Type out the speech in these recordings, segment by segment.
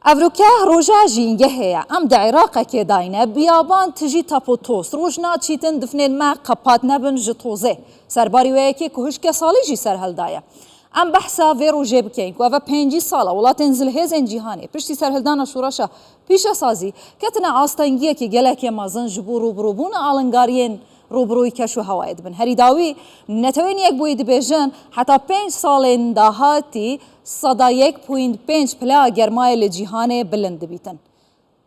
ئەڤروکە ڕۆژە ژینگە هەیە ئەم دە عێراقێکێ داینە بیابان تژی تەپ و تۆس ڕۆژ ناچیتن دفنێن مە قەپات نەبن ji تۆزێ سەرباری وەیەکێ کو هشکە ساڵیژی سەر هەلدایە ئەم بەحسا vê ڕۆژێ بکەین کو ئەڤە 5 ساڵە وڵاتên zilhêzên cîhanê piştî serhildana şûreşa pîşesazî ketine astengiyekî gelekê mezin ji bo rûbirûbûna alingariyên ڕوبڕووی کەش و هەوایە دبن هەری داوی نەتەوەین یەک بۆی دەبێژن حتا 5 ساڵێن داهاتی سەدا 1.5 پلا گەرمایە لە جیهانێ بلند دەبیتن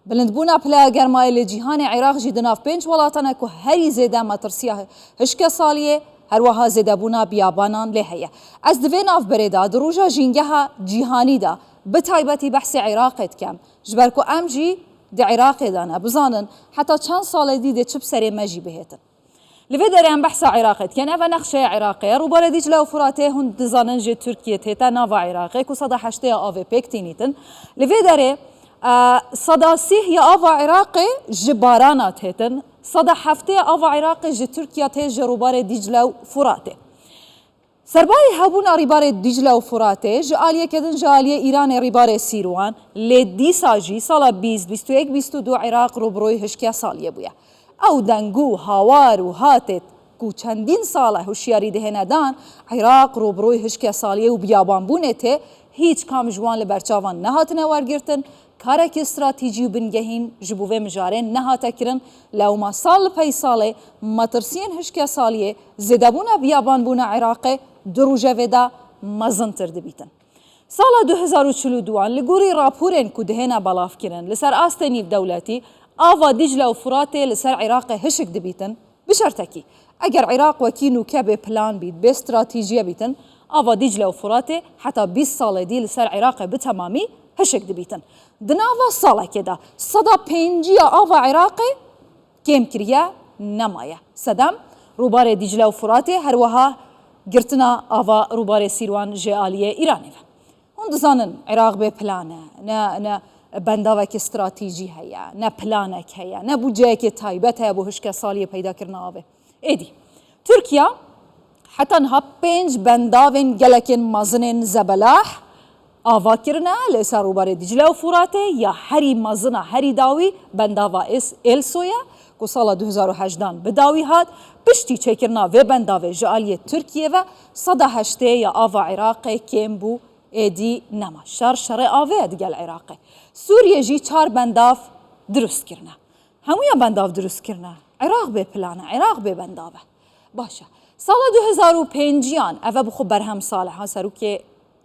بلندبوونا پلا گەرمایە لە جیهانێ عێراقژی دناف 5 وڵاتانە کو هەری زێدە مەترسیە هشکە ساڵیە هەروەها زێدەبوونا بیابانان لێ هەیە ئەس دەبێ ناف بەرێدا دڕۆژە ژینگەها جیهانیدا بتایبەتی بەحسی عێراقێت کەم ji ber ku em jî di عێراقێدا ne bizanin heta çend salê dî dê çi bi serê me jî bihêtin li vê derê em behsa Iraqê dikin ev nexşeya Iraqê ye rûbare Dîcle û Furatê hûn dizanin jê Tirkiye tête nava Iraqê ku seda heştêya avê pêk tînîtin li vê derê seda sîh ya ava Iraqê ji barana têtin seda heftêya ava Iraqê ji Tirkiya tê ji rûbarê Dîcle û Furatê سەرباری هەبوونا ڕیبارê Dîcle û Furatê ji aliyekdin ji aliyê Îranê rîbarê Sîrwan lê dîsa jî sala 2021-22 Iraq rûbirûyê hişkiya saliyê bûye ew dengû hawar û hatê ku çendîn sala hişyarî dihêne dan Iraq rûbirûyê hişkiya saliyê û biyabanbûnê tê hîç kam ji wan li berçavan nehatine wergirtin karekê stratîjî û bingehîn ji bo vê mijarê nehate kirin lewma sal li pey salê metirsiyên hişkiya saliyê zêdebûna biyabanbûna Iraqê di rojevê de mezintir dibîtin sala 2042 li gorî raporên ku dihêne belavkirin li ser astê nîvdewletî ava Dîcle û Furatê li ser Iraqê hişik dibîtin bi şertekî eger Iraq wekî nûke bê plan bît bê stratîjiye bîtin ava Dîcle û Furatê heta 20 salê dî li ser Iraqê bi temamî hişik dibîtin di nava salekê de seda pênciya ava Iraqê kêm kiriye nemaye sedem rûbarê Dîcle û Furatê herweha girtina ava rûbarê Sîrwan ji aliyê Îranê ve hûn dizanin Iraq bê plan e ne bendavekî stratîjî heye ne planek heye ne bûceyekê taybet heye bû hişke saliyê peydakirina avê êdî Tirkiya heta niha 5 bendavên gelekên mezinên zebelah avakirine li ser rûbarê Dîcle û Furatê ya herî mezina herî dawî bendava Elso ye ku sala 2018 bi dawî hat piştî çêkirina vê bendavê ji aliyê Tirkiye ve seda heştê ya ava Iraqê kêm bû êdî nema şer şerê avê ye digel Iraqê Sûriye jî 4 bendav dirust kirine hemûya bendav dirust kirine Iraq bê plan e Iraq bê bendav e baş e sala 2005yan ev e bixwe berhem sal e serokê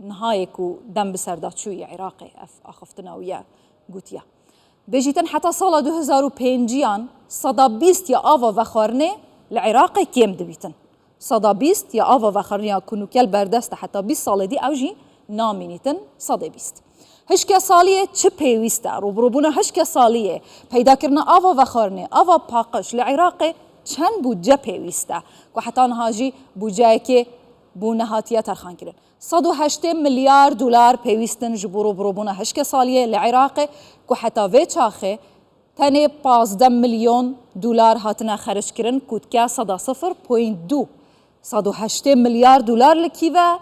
nihayê ku dem bi ser da çûye Iraqê ev axiftina wî ye gotiye bêjîtin heta sala 2005yan seda 20 ya ava vexwarinê li Iraqê kêm dibîtin seda 20 ya ava vexwariniya ku nûkel berdest e heta 20 salê dî ew jî namînîtin sedê 20 hişke saliyê çi pêwîst e rûbirûbûna hişke saliyê peydakirina ava vexwarinê ava paqij li Iraqê çend bûce pêwîst e ku heta niha jî bûceyekê bû nehatiye terxankirin 180 milyar dolar pêwîstin ji bo rûbirûbûna hişke saliyê li Iraqê ku heta vê çaxê tenê 15 milyon dolar hatine xerckirin ku dike seda 0.2 180 milyar dolar li kîve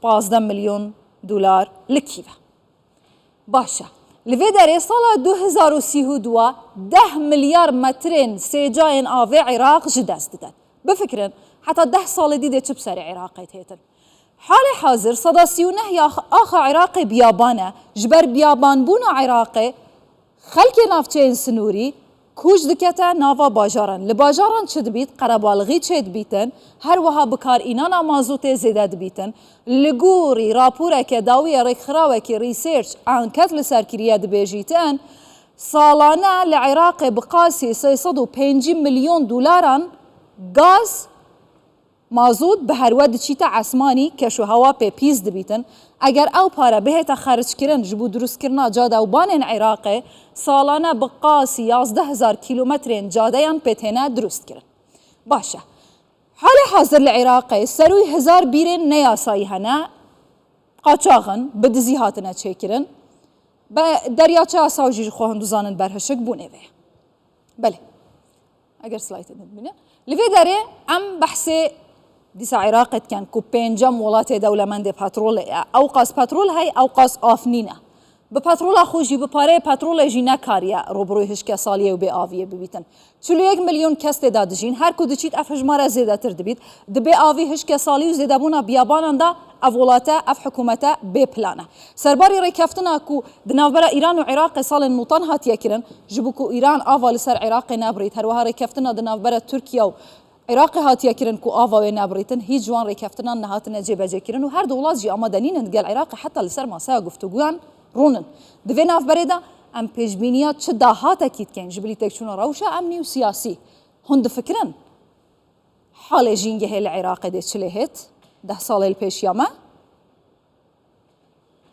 15 milyon dolar li kîve baş e li vê derê sala 2032 10 milyar metrên sêcayên avê Iraq ji dest didin bifikirin heta 10 salê dî dê çi bi serê Iraqê têtin halê hazir seda 39 ya axa Iraqê biyaban e ji ber biyabanbûna Iraqê xelkê navçeyên sinûrî kûj dikete nava bajaran li bajaran çi dibît qerebalixî çê dibîtin her wiha bikarînana mazûtê zêde dibîtin li gorî raporeke dawiya rêkxirawekî research enquête li ser kiriye dibêjîtin salane li Iraqê bi qasî 350 milyon dolaran gaz mazût bi herwe diçîte esmanî keş û hewa pê pîz dibîtin eger ew pare bihête xerckirin ji bo durustkirina cadewbanên Iraqê salane bi qasî 11,000 kîlometrên cadeyan pê têne durustkirin baş e halê hazir li Iraqê serûyî 1000 bîrên neyasayî hene qaçaxin bi dizî hatine çêkirin deryaçeya saw jî ji xwe hûn dizanin berhişik bûnê vê belê eger slaytê bibînin li vê derê em behsê dîsa Iraqê dikin ku pêncem welatê dewlemendê petrolê ye ew qas petrol hey ew qas afnîn e به پترولا خوشی به پاره پترول جی نکاریه روبروی هشکه سالیه و به آویه ببیتن 41 میلیون کس تدا دجین هر کو دچیت اف حجماره زیاده تر دبیت دبی آوی هشکه سالی و زیاده بونا بیابان دا اولاته اف حکومته به پلانه سرباری ریکفتنا کو دنابره ایران و عراق سال نوطان هاتیه کرن جبو کو ایران آوال سر عراق نبرید هر وها ریکفتنا دنابره ترکیه و عراق هاتیه کرن کو آوا و نبریتن هیچ جوان ریکفتنا نهاتن جبهه کرن و هر دولت جی آمادنین اندگل عراق حتی لسر ماسا گفتگوان رونن دوی ناف بريدا ام پیشبینیات چه داهات اکید کن جبلی تکشون روشا امنی و سیاسی هند فکرن حال جینگه العراق ده چلهت 10 سال الپیش یامه